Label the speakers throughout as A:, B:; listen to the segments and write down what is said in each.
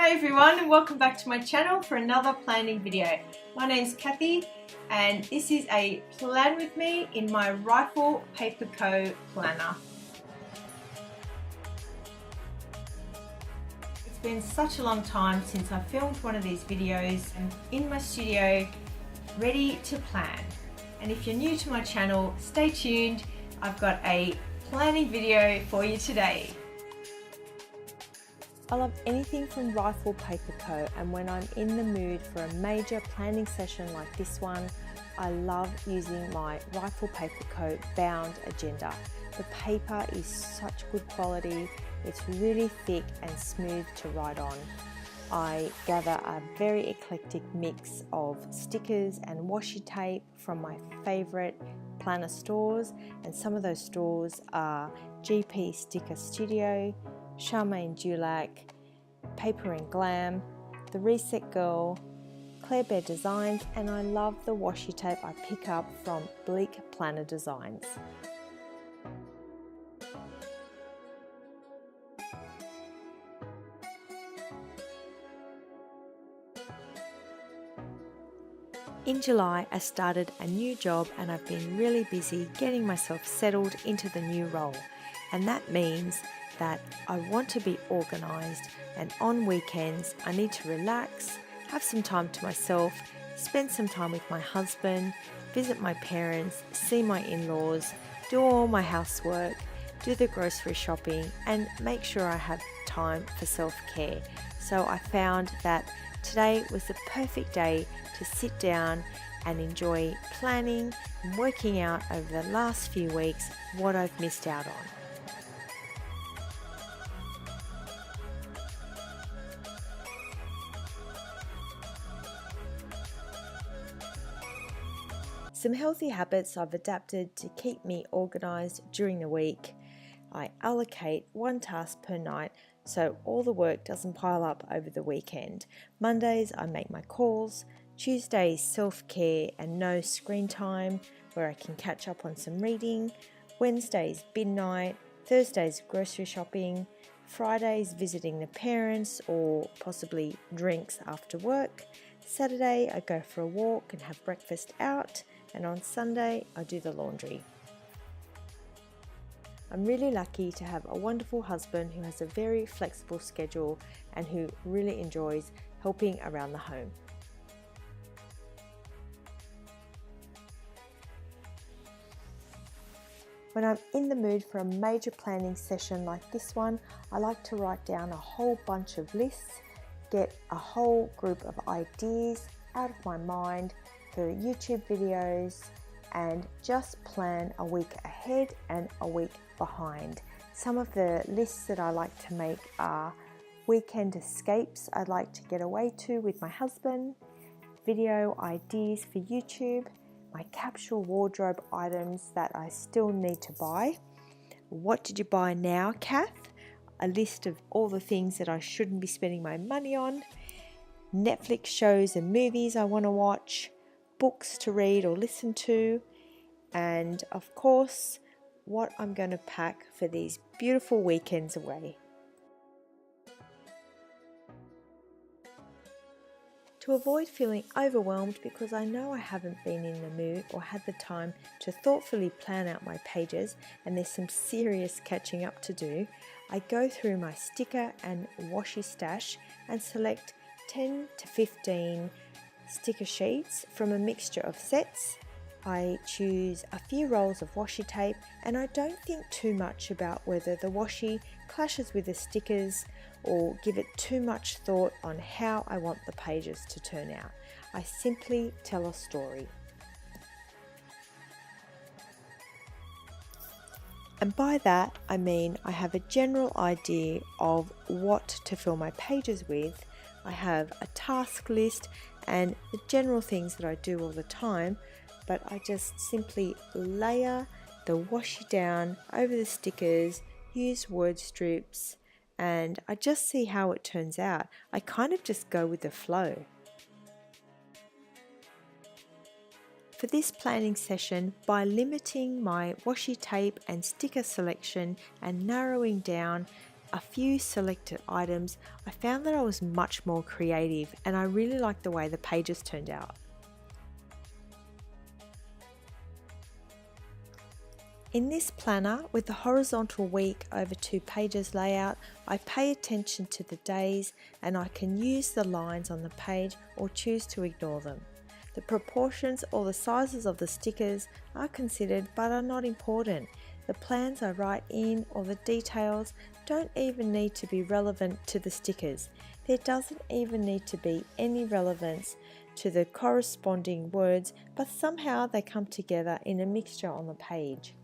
A: Hey everyone, and welcome back to my channel for another planning video. My name's Kathy and this is a plan with me in my Rifle Paper Co planner. It's been such a long time since I filmed one of these videos and in my studio ready to plan. And if you're new to my channel, stay tuned. I've got a planning video for you today. I love anything from Rifle Paper Co, and when I'm in the mood for a major planning session like this one, I love using my Rifle Paper Co bound agenda. The paper is such good quality, it's really thick and smooth to write on. I gather a very eclectic mix of stickers and washi tape from my favourite planner stores, and some of those stores are GP Sticker Studio, Charmaine Dulac, Paper&Glam, The Reset Girl, Claire Bear Designs, and I love the washi tape I pick up from Bleak Planner Designs. In July, I started a new job and I've been really busy getting myself settled into the new role, and that means that I want to be organised, and on weekends I need to relax, have some time to myself, spend some time with my husband, visit my parents, see my in-laws, do all my housework, do the grocery shopping, and make sure I have time for self-care. So I found that today was the perfect day to sit down and enjoy planning and working out over the last few weeks what I've missed out on. Some healthy habits I've adapted to keep me organised during the week. I allocate one task per night so all the work doesn't pile up over the weekend. Mondays I make my calls, Tuesdays self-care and no screen time where I can catch up on some reading, Wednesdays bin night, Thursdays grocery shopping, Fridays visiting the parents or possibly drinks after work, Saturday I go for a walk and have breakfast out, and on Sunday I do the laundry. I'm really lucky to have a wonderful husband who has a very flexible schedule and who really enjoys helping around the home. When I'm in the mood for a major planning session like this one, I like to write down a whole bunch of lists, get a whole group of ideas out of my mind for YouTube videos, and just plan a week ahead and a week behind. Some of the lists that I like to make are weekend escapes I'd like to get away to with my husband, video ideas for YouTube, my capsule wardrobe items that I still need to buy. What did you buy now, Kath? A list of all the things that I shouldn't be spending my money on, Netflix shows and movies I want to watch, books to read or listen to, and of course, what I'm going to pack for these beautiful weekends away. To avoid feeling overwhelmed because I know I haven't been in the mood or had the time to thoughtfully plan out my pages and there's some serious catching up to do, I go through my sticker and washi stash and select 10 to 15 sticker sheets from a mixture of sets. I choose a few rolls of washi tape and I don't think too much about whether the washi clashes with the stickers or give it too much thought on how I want the pages to turn out. I simply tell a story. And by that I mean I have a general idea of what to fill my pages with. I have a task list and the general things that I do all the time, but I just simply layer the washi down over the stickers, use word strips, and I just see how it turns out. I kind of just go with the flow. For this planning session, by limiting my washi tape and sticker selection and narrowing down a few selected items, I found that I was much more creative and I really liked the way the pages turned out. In this planner, with the horizontal week over 2 pages layout, I pay attention to the days and I can use the lines on the page or choose to ignore them. The proportions or the sizes of the stickers are considered but are not important. The plans I write in or the details don't even need to be relevant to the stickers. There doesn't even need to be any relevance to the corresponding words, but somehow they come together in a mixture on the page.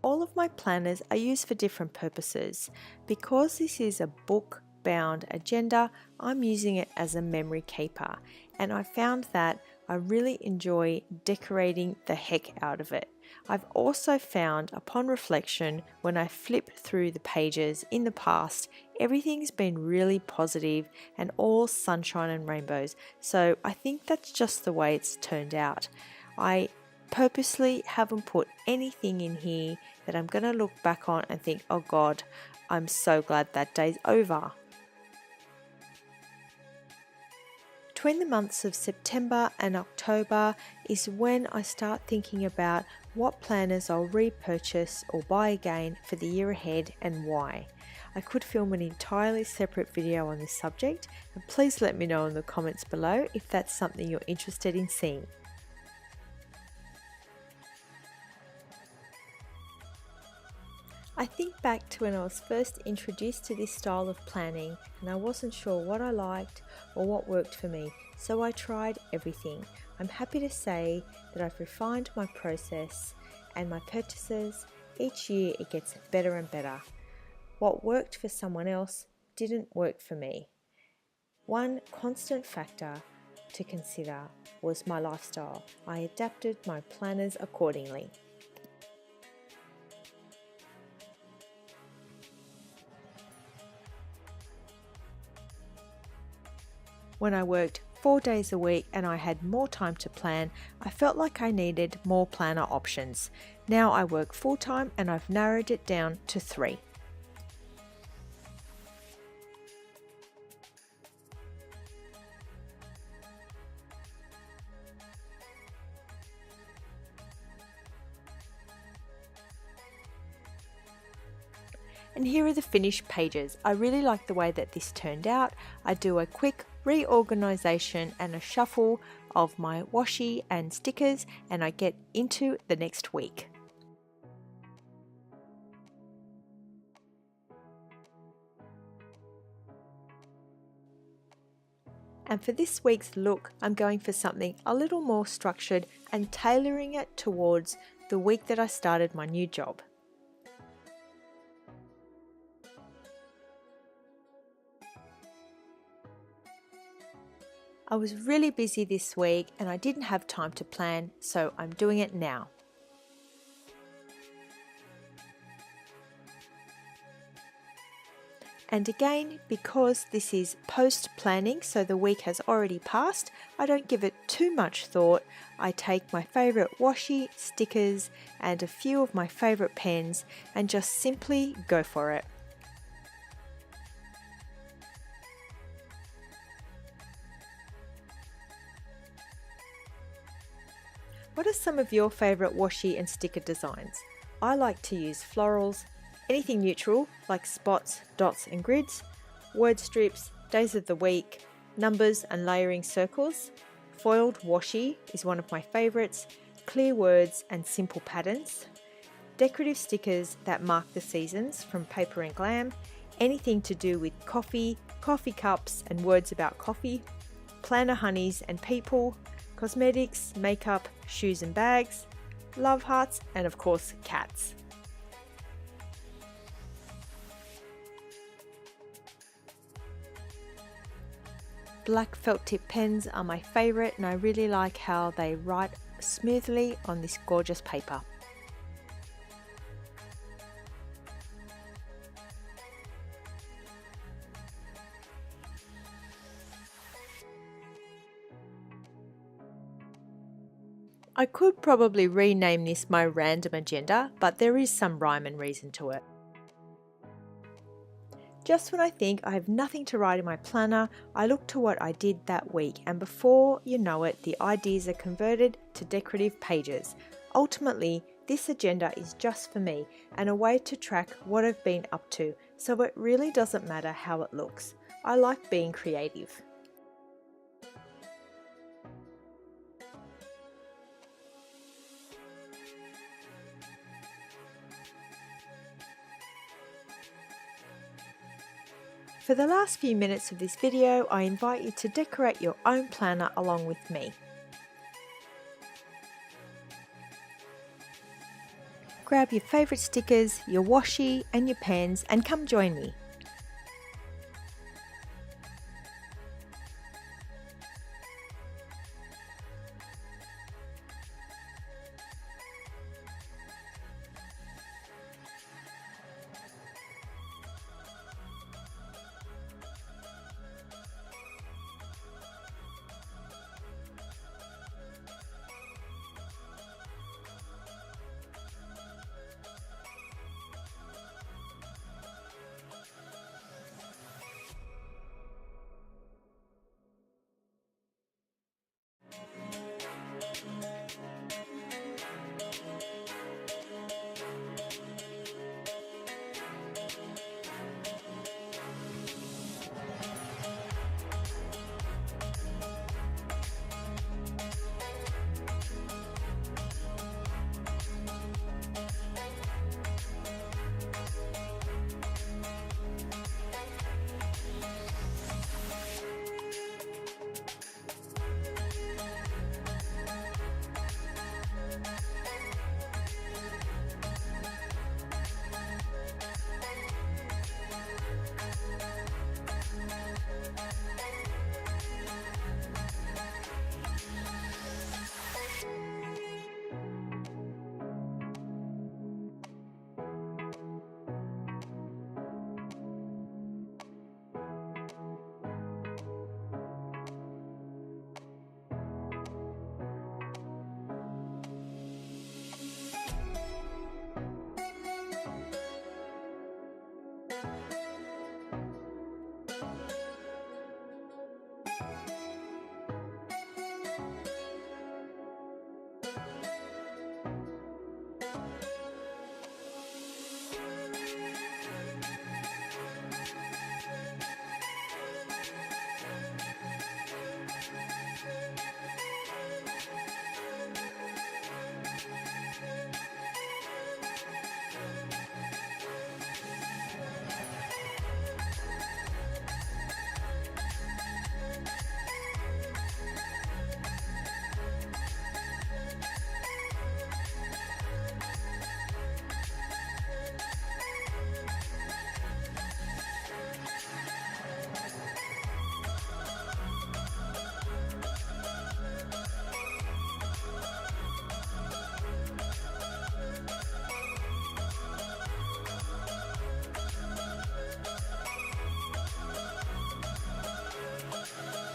A: All of my planners are used for different purposes. Because this is a book-bound agenda, I'm using it as a memory keeper, and I found that I really enjoy decorating the heck out of it. I've also found, upon reflection, when I flip through the pages in the past, everything's been really positive and all sunshine and rainbows, so I think that's just the way it's turned out. I purposely haven't put anything in here that I'm going to look back on and think, oh God, I'm so glad that day's over. Between the months of September and October is when I start thinking about what planners I'll repurchase or buy again for the year ahead and why. I could film an entirely separate video on this subject, and please let me know in the comments below if that's something you're interested in seeing. I think back to when I was first introduced to this style of planning and I wasn't sure what I liked or what worked for me, so I tried everything. I'm happy to say that I've refined my process and my purchases. Each year it gets better and better. What worked for someone else didn't work for me. One constant factor to consider was my lifestyle. I adapted my planners accordingly. When I worked 4 days a week and I had more time to plan, I felt like I needed more planner options. Now I work full-time and I've narrowed it down to 3. And here are the finished pages. I really like the way that this turned out. I do a quick reorganization and a shuffle of my washi and stickers and I get into the next week. And for this week's look, I'm going for something a little more structured and tailoring it towards the week that I started my new job. I was really busy this week and I didn't have time to plan, so I'm doing it now. And again, because this is post-planning, so the week has already passed, I don't give it too much thought. I take my favourite washi, stickers and a few of my favourite pens and just simply go for it. What are some of your favourite washi and sticker designs? I like to use florals, anything neutral like spots, dots and grids, word strips, days of the week, numbers and layering circles. Foiled washi is one of my favourites, clear words and simple patterns. Decorative stickers that mark the seasons from Paper and Glam, anything to do with coffee, coffee cups and words about coffee, planner honeys and people, cosmetics, makeup, shoes and bags, love hearts, and of course cats. Black felt tip pens are my favourite and I really like how they write smoothly on this gorgeous paper. I could probably rename this my random agenda, but there is some rhyme and reason to it. Just when I think I have nothing to write in my planner, I look to what I did that week, and before you know it, the ideas are converted to decorative pages. Ultimately, this agenda is just for me and a way to track what I've been up to, so it really doesn't matter how it looks. I like being creative. For the last few minutes of this video, I invite you to decorate your own planner along with me. Grab your favourite stickers, your washi and your pens and come join me.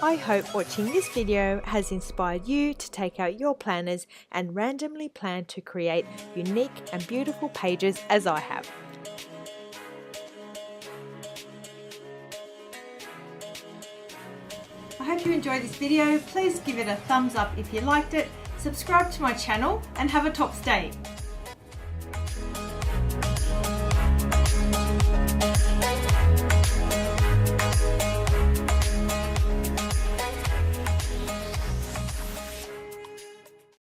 A: I hope watching this video has inspired you to take out your planners and randomly plan to create unique and beautiful pages as I have. I hope you enjoyed this video. Please give it a thumbs up if you liked it, subscribe to my channel and have a tops day.